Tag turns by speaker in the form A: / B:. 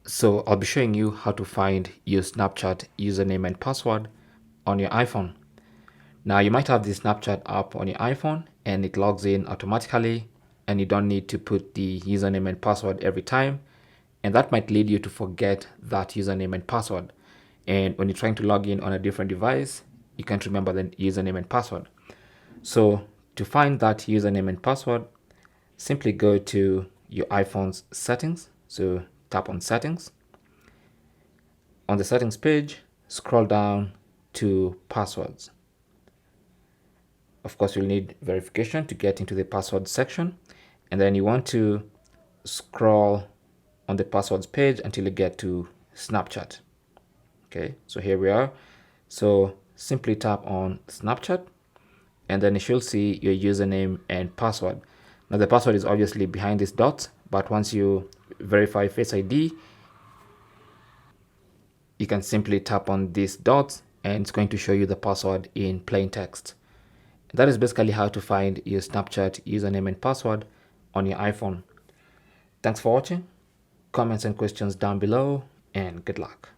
A: So I'll be showing you how to find your Snapchat username and password on your iPhone. Now you might have the Snapchat app on your iPhone and it logs in automatically and you don't need to put the username and password every time. And that might lead you to forget that username and password. And when you're trying to log in on a different device, you can't remember the username and password. So to find that username and password, simply go to your iPhone's settings. So tap on settings. On the settings page, scroll down to passwords. Of course, you'll need verification to get into the password section. And then you want to scroll on the passwords page until you get to Snapchat. Okay, so here we are. So simply tap on Snapchat and then you should see your username and password. Now the password is obviously behind this dot, but once you verify Face ID, you can simply tap on this dot and it's going to show you the password in plain text. That is basically how to find your Snapchat username and password on your iPhone. Thanks for watching. Comments and questions down below and good luck.